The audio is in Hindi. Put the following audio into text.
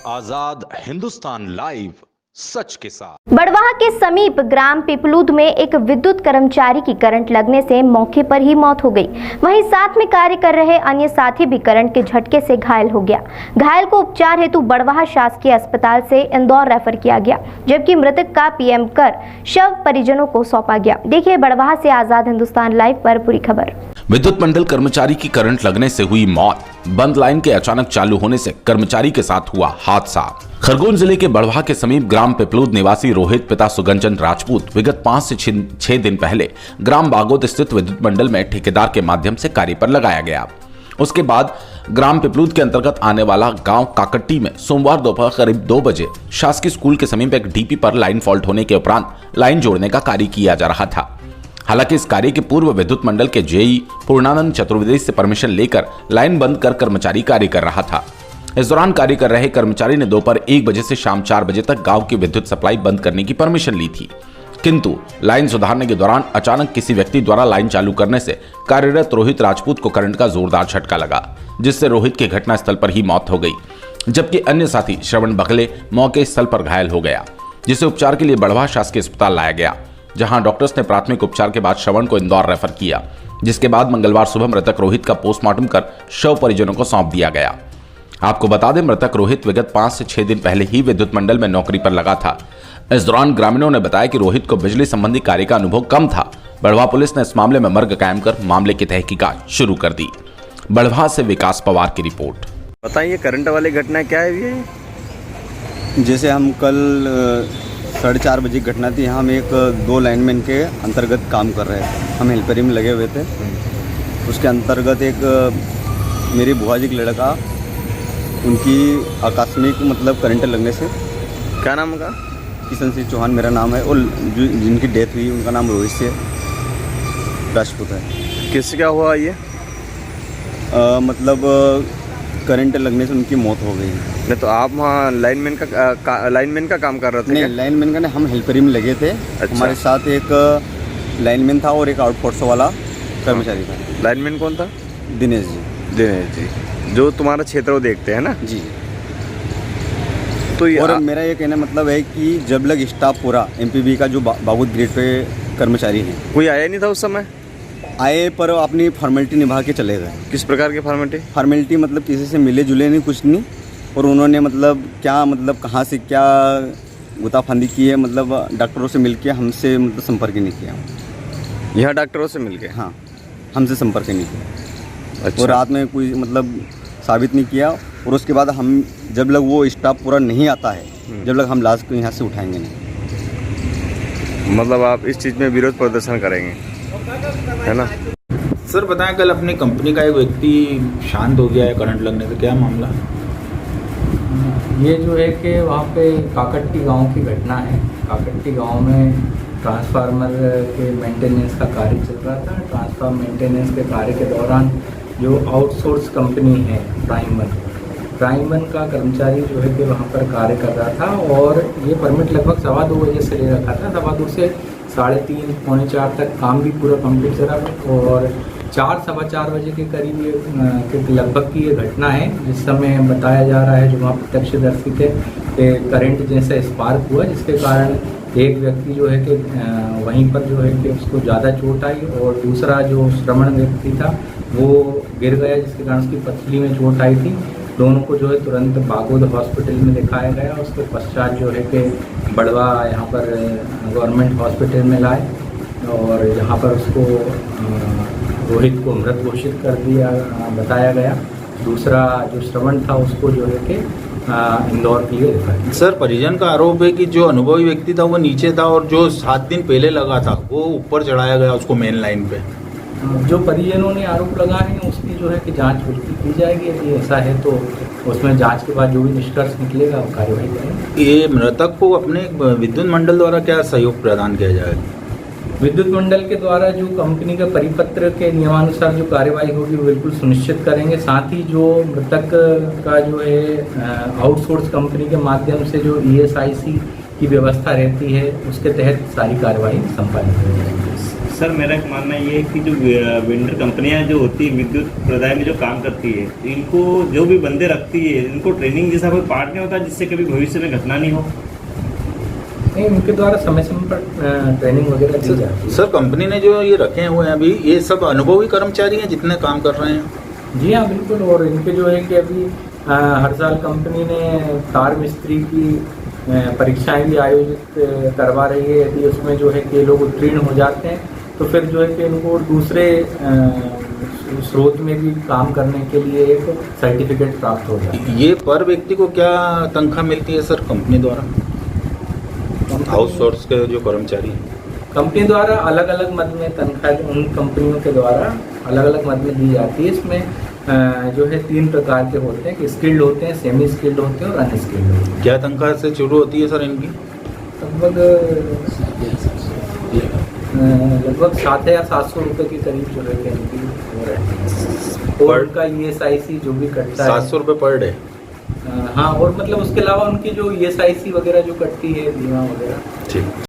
आजाद हिंदुस्तान लाइव, सच के साथ। बड़वाह के समीप ग्राम पिपलूद में एक विद्युत कर्मचारी की करंट लगने से मौके पर ही मौत हो गई। वहीं साथ में कार्य कर रहे अन्य साथी भी करंट के झटके से घायल हो गया। घायल को उपचार हेतु बड़वाह शासकीय अस्पताल से इंदौर रेफर किया गया, जबकि मृतक का पीएम कर शव परिजनों को सौंपा गया। देखिए बड़वाह से आजाद हिंदुस्तान लाइव पर पूरी खबर। विद्युत मंडल कर्मचारी की करंट लगने से हुई मौत। बंद लाइन के अचानक चालू होने से कर्मचारी के साथ हुआ हादसा। खरगोन जिले के बड़वाह के समीप ग्राम पिपलूद निवासी रोहित पिता सुगंजन राजपूत विगत 5 से 6 दिन पहले ग्राम बागोद स्थित विद्युत मंडल में ठेकेदार के माध्यम से कार्य पर लगाया गया। उसके बाद ग्राम पिपलूद के अंतर्गत आने वाला गांव काकट्टी में सोमवार दोपहर करीब 2 बजे शासकीय स्कूल के समीप एक डीपी पर लाइन फॉल्ट होने के उपरांत लाइन जोड़ने का कार्य किया जा रहा था। हालांकि इस कार्य के पूर्व विद्युत मंडल के जेई पूर्णानंद चतुर्वेदी से परमिशन लेकर लाइन बंद कर कर्मचारी कार्य कर रहा था। इस दौरान कार्य कर रहे कर्मचारी ने दोपहर 1 बजे से शाम 4 बजे तक गांव की विद्युत सप्लाई बंद करने की परमिशन ली थी, किंतु लाइन सुधारने के दौरान अचानक किसी व्यक्ति द्वारा लाइन चालू करने से कार्यरत रोहित राजपूत को करंट का जोरदार झटका लगा, जिससे रोहित की घटनास्थल पर ही मौत हो गई, जबकि अन्य साथी श्रवण बघले मौके स्थल पर घायल हो गया, जिसे उपचार के लिए बड़वाह शासकीय अस्पताल लाया गया, जहां डॉक्टर्स ने प्राथमिक उपचार के बाद श्रवण को इंदौर रेफर किया, जिसके बाद मंगलवार सुबह मृतक रोहित का पोस्टमार्टम कर शव परिजनों को सौंप दिया गया। आपको बता दें, मृतक रोहित विगत 5 से 6 दिन पहले ही विद्युत मंडल में नौकरी पर लगा था। इस दौरान ग्रामीणों ने बताया कि रोहित को बिजली संबंधी कार्य का अनुभव कम था। बड़वाह पुलिस ने इस मामले में मर्ग कायम कर मामले की तहकीकात शुरू कर दी। बड़वाह से विकास पवार की रिपोर्ट। बताइए करंट वाली घटना क्या है ये? जैसे हम कल 4:30 बजे की घटना थी। हम एक 2 लाइनमैन के अंतर्गत काम कर रहे थे। हम हेल्परी में लगे हुए थे। उसके अंतर्गत एक मेरी बुआ जी का लड़का, उनकी आकस्मिक मतलब करंट लगने से। क्या नाम का? किशन सिंह चौहान मेरा नाम है, और जिनकी डेथ हुई उनका नाम रोहित से राजपूत है। किससे क्या हुआ ये? मतलब करंट लगने से उनकी मौत हो गई। नहीं तो आप वहाँ लाइनमैन का काम कर रहे थे? नहीं, लाइनमैन का नहीं, हम हेल्परी में लगे थे। अच्छा। हमारे साथ एक लाइनमैन था और एक आउटफोर्स वाला कर्मचारी था। लाइनमैन कौन था? दिनेश जी। दिनेश जी, जो तुम्हारा क्षेत्र वो देखते हैं ना जी। तो और मेरा ये कहना मतलब है कि जब लग स्टाफ पूरा एमपीबी का जो बागोद ग्रेड पे कर्मचारी है, कोई आया नहीं था उस समय? आए पर अपनी फॉर्मेलिटी निभा के चले गए। किस प्रकार की फॉर्मेलिटी मतलब किसी से मिले जुले नहीं, कुछ नहीं। और उन्होंने मतलब क्या मतलब कहाँ से क्या गुताफंदी की है, मतलब डॉक्टरों से मिलके हमसे मतलब संपर्क नहीं किया। यहाँ डॉक्टरों से मिल के? हाँ, हमसे संपर्क नहीं किया। अच्छा। और रात में कोई मतलब साबित नहीं किया। और उसके बाद हम जब लग वो स्टाफ पूरा नहीं आता है, जब लग हम लाश को यहाँ से उठाएंगे नहीं। मतलब आप इस चीज़ में विरोध प्रदर्शन करेंगे, है ना? सर बताएं, कल अपनी कंपनी का एक व्यक्ति शांत हो गया है करंट लगने से, क्या मामला? ये जो है कि वहाँ पे काकट्टी गांव की घटना है। काकट्टी गांव में ट्रांसफार्मर के मेंटेनेंस का कार्य चल रहा था। ट्रांसफार्मर मेंटेनेंस के कार्य के दौरान जो आउटसोर्स कंपनी है प्राइम वन का कर्मचारी जो है कि वहाँ पर कार्य कर रहा था, और ये परमिट लगभग 2:15 बजे से ले रखा था। 2:15 से 3:30 पौने 4 तक काम भी पूरा कंप्लीट चला, और 4 सवा 4 बजे के करीब ये के लगभग की ये घटना है, जिस समय बताया जा रहा है जो वहाँ प्रत्यक्षदर्शी थे कि करंट जैसा स्पार्क हुआ, जिसके कारण एक व्यक्ति जो है कि वहीं पर जो है कि उसको ज़्यादा चोट आई, और दूसरा जो श्रवण व्यक्ति था वो गिर गया, जिसके कारण उसकी पथरी में चोट आई थी। दोनों को जो है तुरंत बागोद हॉस्पिटल में दिखाया गया। उसके पश्चात जो है कि बड़वा यहाँ पर गवर्नमेंट हॉस्पिटल में लाए, और यहाँ पर उसको रोहित को मृत घोषित कर दिया बताया गया। दूसरा जो श्रवण था उसको जो है कि इंदौर के लिए दिखाया। सर परिजन का आरोप है कि जो अनुभवी व्यक्ति था वो नीचे था, और जो 7 दिन पहले लगा था वो ऊपर चढ़ाया गया उसको मेन लाइन पे। जो परिजनों ने आरोप लगाए हैं उसकी जो है कि जांच की जाएगी। यदि ऐसा है तो उसमें जांच के बाद जो भी निष्कर्ष निकलेगा वो कार्रवाई करेंगे। ये मृतक को अपने विद्युत मंडल द्वारा क्या सहयोग प्रदान किया जाएगा? विद्युत मंडल के द्वारा जो कंपनी के परिपत्र के नियमानुसार जो कार्यवाही होगी वो बिल्कुल सुनिश्चित करेंगे। साथ ही जो मृतक का जो है आउटसोर्स कंपनी के माध्यम से जो ESIC की व्यवस्था रहती है उसके तहत सारी कार्यवाही संपादित की जाएगी। सर मेरा एक मानना ये है कि जो वेंडर कंपनियां जो होती है विद्युत प्रदाय में जो काम करती है, इनको जो भी बंदे रखती है इनको ट्रेनिंग जैसा कोई पार्ट नहीं होता जिससे कभी भविष्य में घटना नहीं हो। नहीं, उनके द्वारा समय समय पर ट्रेनिंग वगैरह दी जाती है। सर कंपनी ने जो ये रखे हुए हैं अभी, ये सब अनुभवी कर्मचारी हैं जितने काम कर रहे हैं? जी हाँ बिल्कुल। और इनके जो है कि अभी हर साल कंपनी ने तार मिस्त्री की परीक्षाएं भी आयोजित करवा रही है। यदि उसमें जो है कि लोग उत्तीर्ण हो जाते हैं तो फिर जो है कि उनको दूसरे स्रोत में भी काम करने के लिए एक सर्टिफिकेट प्राप्त हो जाता है। ये पर व्यक्ति को क्या तनख्वाह मिलती है सर कंपनी द्वारा, आउटसोर्स के जो कर्मचारी हैं? कंपनी द्वारा अलग अलग मद में तनख्वाह उन कंपनियों के द्वारा अलग अलग मद में दी जाती है। इसमें जो है 3 प्रकार के होते हैं कि स्किल्ड होते हैं, सेमी स्किल्ड होते हैं और अनस्किल्ड होते हैं। क्या तनख्वाह से शुरू होती है सर इनकी? लगभग 7,700 रुपये के करीब जो है कि इनकी हो रहती है। और उनका ESIC जो भी कटता है 700 रुपये पर डे। हाँ, और मतलब उसके अलावा उनकी जो ESIC वगैरह जो कटती है, बीमा वगैरह। ठीक।